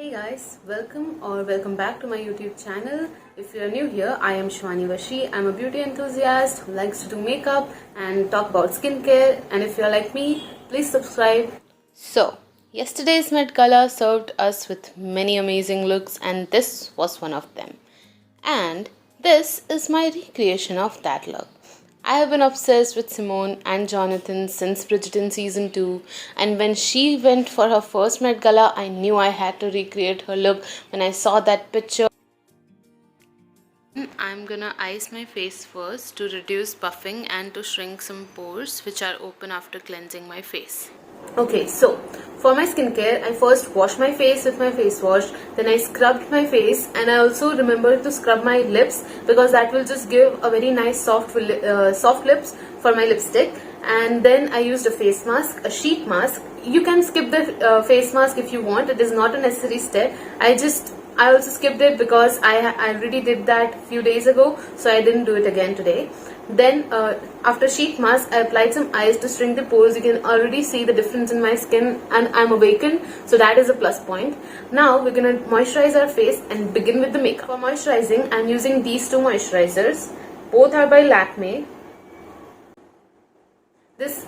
Hey guys, welcome back to my YouTube channel. If you are new here, I am Shwani Vashi. I'm a beauty enthusiast who likes to do makeup and talk about skincare, and if you are like me, please subscribe. So, yesterday's Met Gala served us with many amazing looks, and this was one of them. And this is my recreation of that look. I have been obsessed with Simone and Jonathan since Bridgerton season 2, and when she went for her first Met Gala, I knew I had to recreate her look when I saw that picture. I'm gonna ice my face first to reduce puffing and to shrink some pores which are open after cleansing my face. Okay, so for my skincare, I first washed my face with my face wash, then I scrubbed my face, and I also remembered to scrub my lips because that will just give a very nice soft lips for my lipstick. And then I used a face mask, a sheet mask. You can skip the face mask if you want. It is not a necessary step. I also skipped it because I already did that a few days ago, so I didn't do it again today. Then after sheet mask, I applied some eyes to shrink the pores. You can already see the difference in my skin, and I'm awakened, so that is a plus point. Now we're gonna moisturize our face and begin with the makeup. For moisturizing, I'm using these two moisturizers. Both are by Lakme.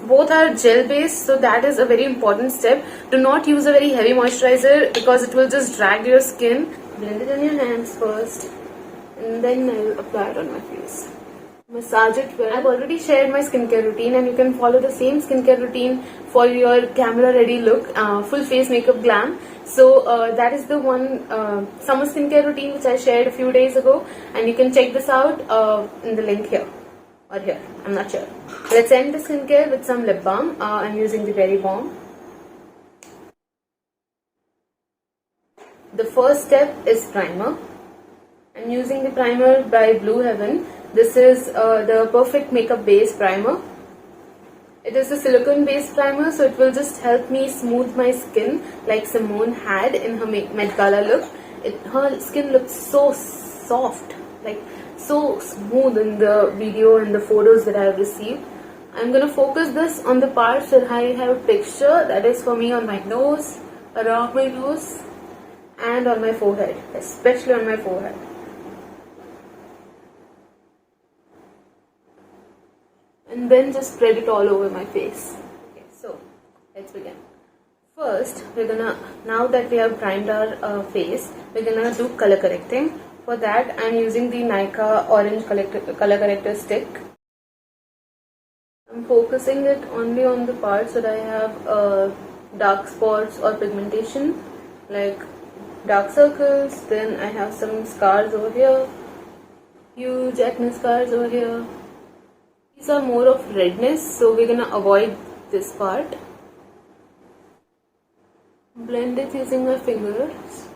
Both are gel based, so that is a very important step. Do not use a very heavy moisturizer because it will just drag your skin. Blend it on your hands first, and then I'll apply it on my face. Massage it well. I've already shared my skincare routine, and you can follow the same skincare routine for your camera ready look, full face makeup glam. So that is the one summer skincare routine which I shared a few days ago, and you can check this out in the link here or here, I'm not sure. Let's end the skincare with some lip balm. I'm using the Berry Balm. The first step is primer. I'm using the primer by Blue Heaven. This is the Perfect Makeup Base Primer. It is a silicone based primer, so it will just help me smooth my skin like Simone had in her Met Gala look. Her skin looks so soft, like so smooth in the video and the photos that I have received. I'm going to focus this on the parts where I have texture, that is for me on my nose, around my nose, and on my forehead, especially on my forehead. And then just spread it all over my face. Okay, so let's begin. First, now that we have primed our face, we're gonna do color correcting. For that, I'm using the Nykaa orange color corrector stick. I'm focusing it only on the parts that I have dark spots or pigmentation, like dark circles. Then I have some scars over here, huge acne scars over here. These are more of redness, so we're gonna avoid this part. Blend it using my fingers.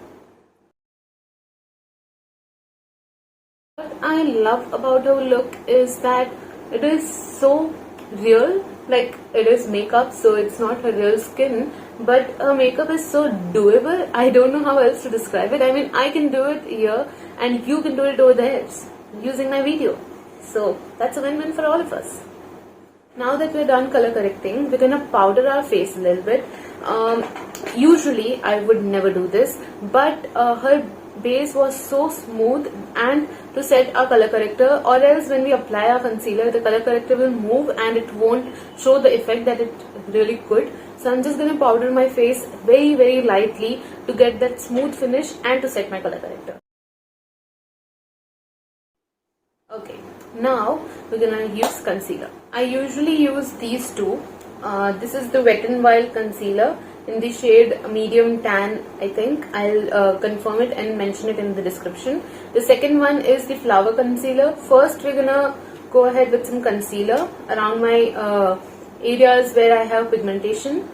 What I love about her look is that it is so real, like it is makeup, so it's not her real skin, but her makeup is so doable. I don't know how else to describe it. I mean, I can do it here and you can do it over there using my video. So that's a win-win for all of us. Now that we're done color correcting, we're gonna powder our face a little bit. Usually I would never do this, but her base was so smooth, and to set our color corrector, or else when we apply our concealer, the color corrector will move and it won't show the effect that it really could. So I'm just gonna powder my face very, very lightly to get that smooth finish and to set my color corrector. Okay, now we're gonna use concealer. I usually use these two. This is the Wet n Wild concealer in the shade medium tan, I think. I'll confirm it and mention it in the description. The second one is the Flower concealer. First, we're gonna go ahead with some concealer around my areas where I have pigmentation.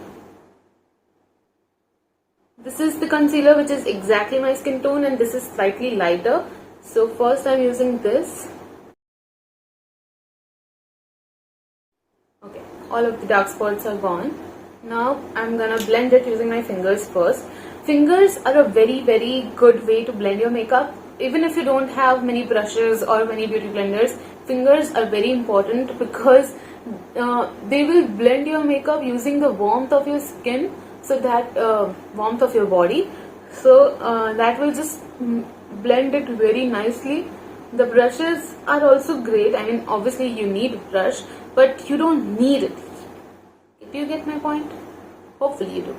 This is the concealer which is exactly my skin tone, and this is slightly lighter. So first I'm using this. Okay, all of the dark spots are gone. Now I'm gonna blend it using my fingers first. Fingers are a very, very good way to blend your makeup. Even if you don't have many brushes or many beauty blenders, fingers are very important because they will blend your makeup using the warmth of your skin, so that warmth of your body, So that will just blend it very nicely. The brushes are also great. I mean, obviously you need a brush, but you don't need it. Do you get my point? Hopefully you do.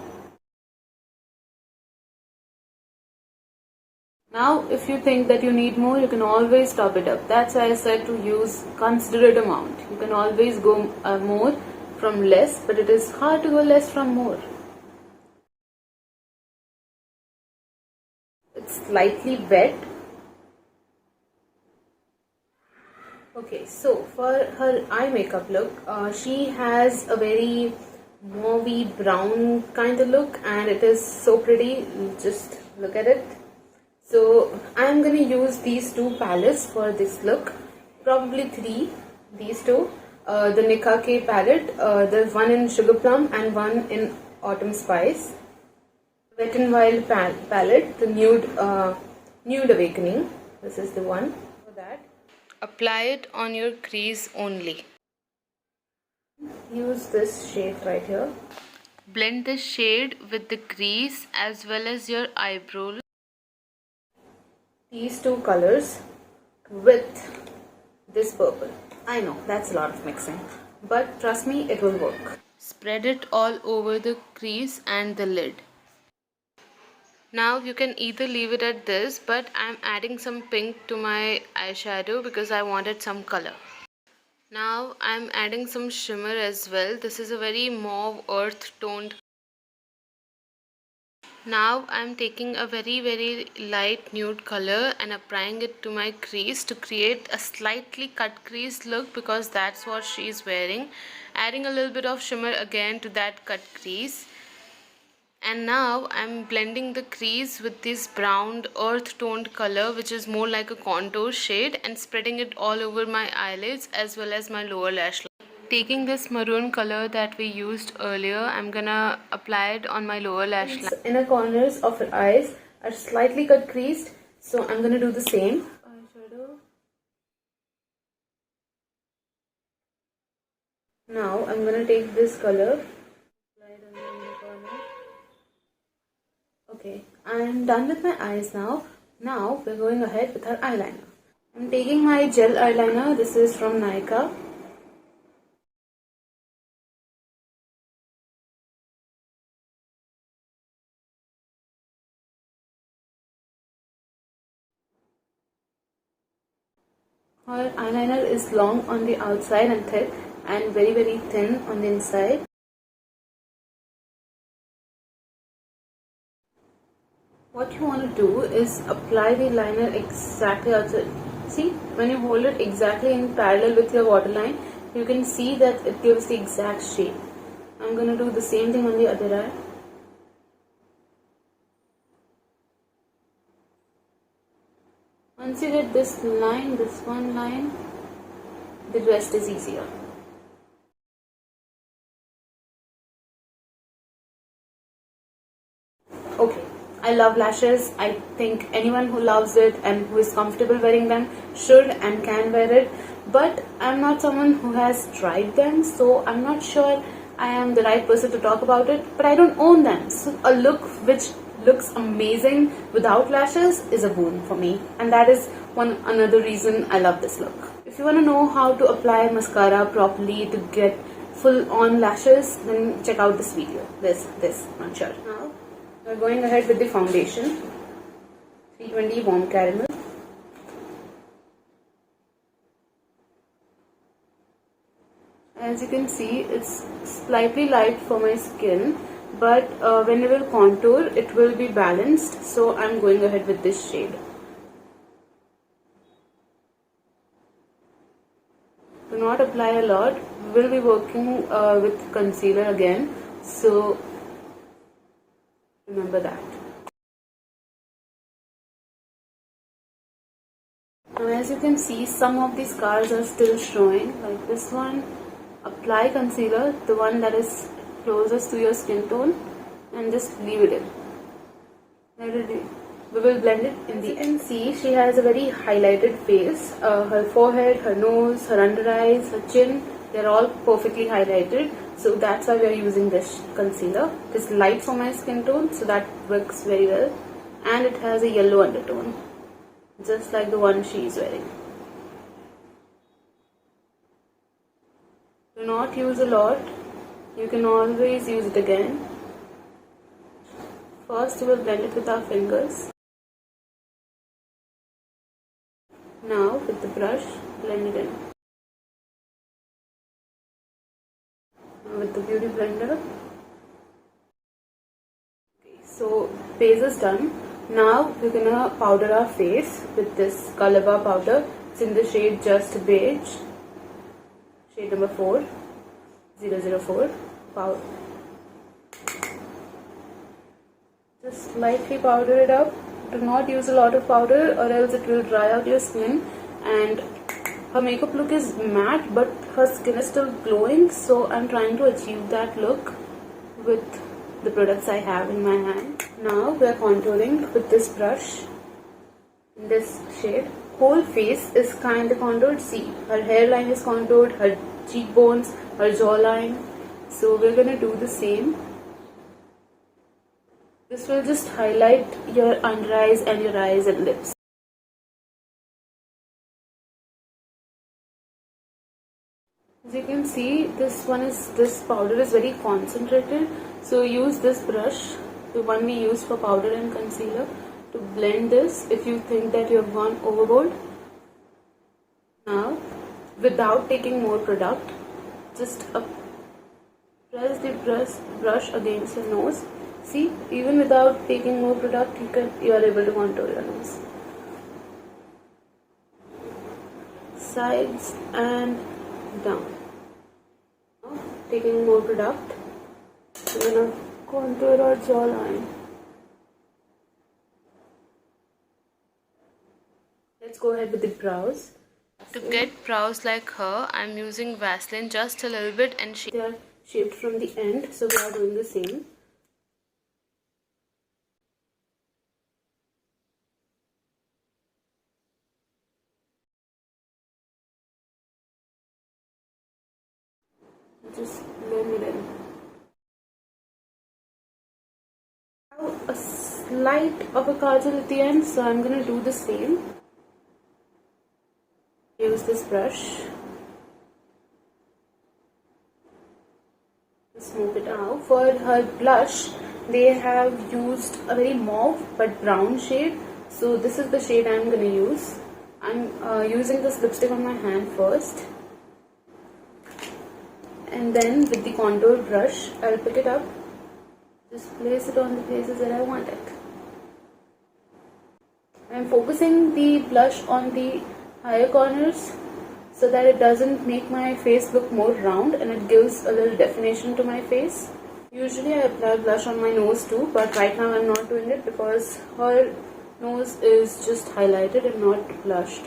Now, if you think that you need more, you can always top it up. That's why I said to use considerate amount. You can always go more from less, but it is hard to go less from more. It's slightly wet. Okay, so for her eye makeup look, she has a very mauvey brown kind of look, and it is so pretty. Just look at it. So I'm gonna use these two palettes for this look, probably three. These two, the Nykaa palette, the one in Sugar Plum and one in Autumn Spice. Wet n Wild palette, the Nude Awakening. This is the one for that. Apply it on your crease only. Use this shade right here. Blend the shade with the crease as well as your eyebrow. These two colors with this purple. I know that's a lot of mixing, but trust me, it will work. Spread it all over the crease and the lid. Now you can either leave it at this, but I'm adding some pink to my eyeshadow because I wanted some color. Now I'm adding some shimmer as well. This is a very mauve earth toned. Now I'm taking a very light nude color and applying it to my crease to create a slightly cut crease look, because that's what she's wearing. Adding a little bit of shimmer again to that cut crease. And now I'm blending the crease with this brown earth toned color, which is more like a contour shade, and spreading it all over my eyelids as well as my lower lash line. Taking this maroon color that we used earlier, I'm gonna apply it on my lower lash line. Inner corners of her eyes are slightly cut creased, so I'm gonna do the same. Eyeshadow. Now I'm gonna take this color, apply it on the inner corner. Okay, I'm done with my eyes now. Now we're going ahead with our eyeliner. I'm taking my gel eyeliner. This is from Nykaa. Her eyeliner is long on the outside and thick, and very thin on the inside. What you want to do is apply the liner exactly outside. See, when you hold it exactly in parallel with your waterline, you can see that it gives the exact shape. I'm going to do the same thing on the other eye. Once you get this line, this one line, the rest is easier. Okay, I love lashes. I think anyone who loves it and who is comfortable wearing them should and can wear it. But I'm not someone who has tried them, so I'm not sure I am the right person to talk about it. But I don't own them, so a look which looks amazing without lashes is a boon for me, and that is another reason I love this look. If you want to know how to apply mascara properly to get full on lashes, then check out this video. Not sure. Now we're going ahead with the foundation. 320 Warm Caramel. As you can see, it's slightly light for my skin, but when it will contour, it will be balanced, so I'm going ahead with this shade. Do not apply a lot. We will be working with concealer again, so remember that. Now as you can see, some of the scars are still showing, like this one. Apply concealer, the one that is closest to your skin tone, and just leave it in. Let it be. We will blend it in the end. As you can see, she has a very highlighted face. Her forehead, her nose, her under eyes, her chin, they're all perfectly highlighted. So that's why we are using this concealer. It's light for my skin tone, so that works very well. and it has a yellow undertone, just like the one she is wearing. Do not use a lot, you can always use it again. First we will blend it with our fingers. Now with the brush, blend it in. Now with the beauty blender. Okay, so base is done. Now we're gonna powder our face with this Colorbar powder. It's in the shade Just Beige. Shade number 4, 004. Powder. Just lightly powder it up. Do not use a lot of powder or else it will dry out your skin. And her makeup look is matte but her skin is still glowing, so I'm trying to achieve that look with the products I have in my hand. Now we are contouring with this brush in this shade. Whole face is kind of contoured. See, her hairline is contoured, her cheekbones, her jawline. So we're gonna do the same. This will just highlight your under eyes and your eyes and lips. As you can see, this powder is very concentrated. So use this brush, the one we use for powder and concealer, to blend this if you think that you have gone overboard. Now, without taking more product, just press the brush against your nose. See, even without taking more product, you are able to contour your nose. Sides and down. Now, taking more product, we're gonna contour our jawline. Let's go ahead with the brows. To get brows like her, I'm using Vaseline just a little bit and they are shaped from the end, so we are doing the same. Just blend it in. Now a slight of a kajal at the end, so I'm gonna do the same. Use this brush. Smooth it out. For her blush, they have used a very mauve but brown shade. So this is the shade I'm gonna use. I'm using this lipstick on my hand first. And then with the contour brush, I'll pick it up. Just place it on the places that I want it. I'm focusing the blush on the higher corners so that it doesn't make my face look more round and it gives a little definition to my face. Usually I apply blush on my nose too, but right now I'm not doing it because her nose is just highlighted and not blushed.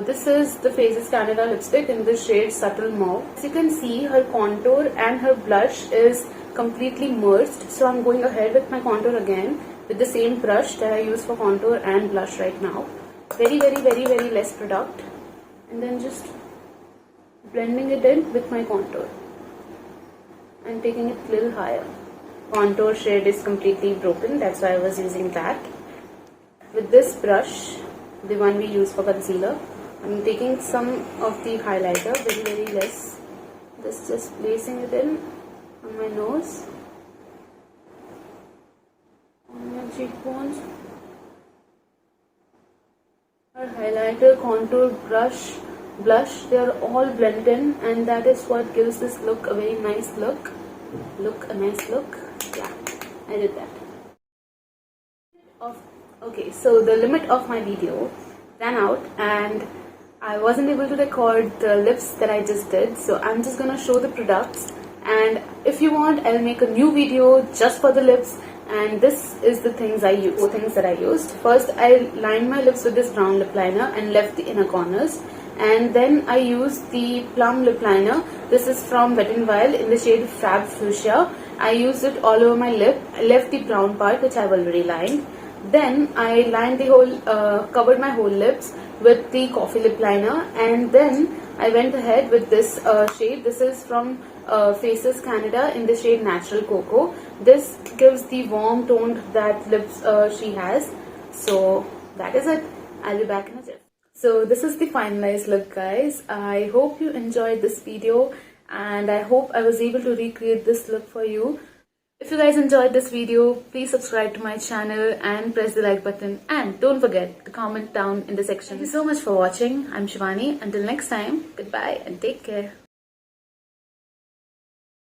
This is the Faces Canada lipstick in the shade Subtle Mauve. As you can see, her contour and her blush is completely merged, so I'm going ahead with my contour again with the same brush that I use for contour and blush right now. Very less product, and then just blending it in with my contour and taking it a little higher. Contour shade is completely broken, that's why I was using that. With this brush, the one we use for concealer, I'm taking some of the highlighter, very less, just placing it in on my nose, on my cheekbones. Our highlighter, contour, blush, they are all blended in, and that is what gives this look a very nice look. A nice look. Yeah, I did that. Okay, so the limit of my video ran out and I wasn't able to record the lips that I just did, so I'm just gonna show the products, and if you want, I'll make a new video just for the lips. And this is the things I used. 4 things that I used. First, I lined my lips with this brown lip liner and left the inner corners. And then I used the Plum lip liner. This is from Wet n Wild in the shade Fab Fuchsia. I used it all over my lip. I left the brown part, which I've already lined. Then I lined the whole, covered my whole lips with the coffee lip liner. And then I went ahead with this shade. This is from Faces Canada in the shade Natural Cocoa. This gives the warm toned that lips she has. So that is it. I'll be back in a jiff. So this is the finalized look, guys. I hope you enjoyed this video and I hope I was able to recreate this look for you. If you guys enjoyed this video, please subscribe to my channel and press the like button, and don't forget to comment down in the section. Thank you so much for watching. I'm Shivani. Until next time, goodbye and take care.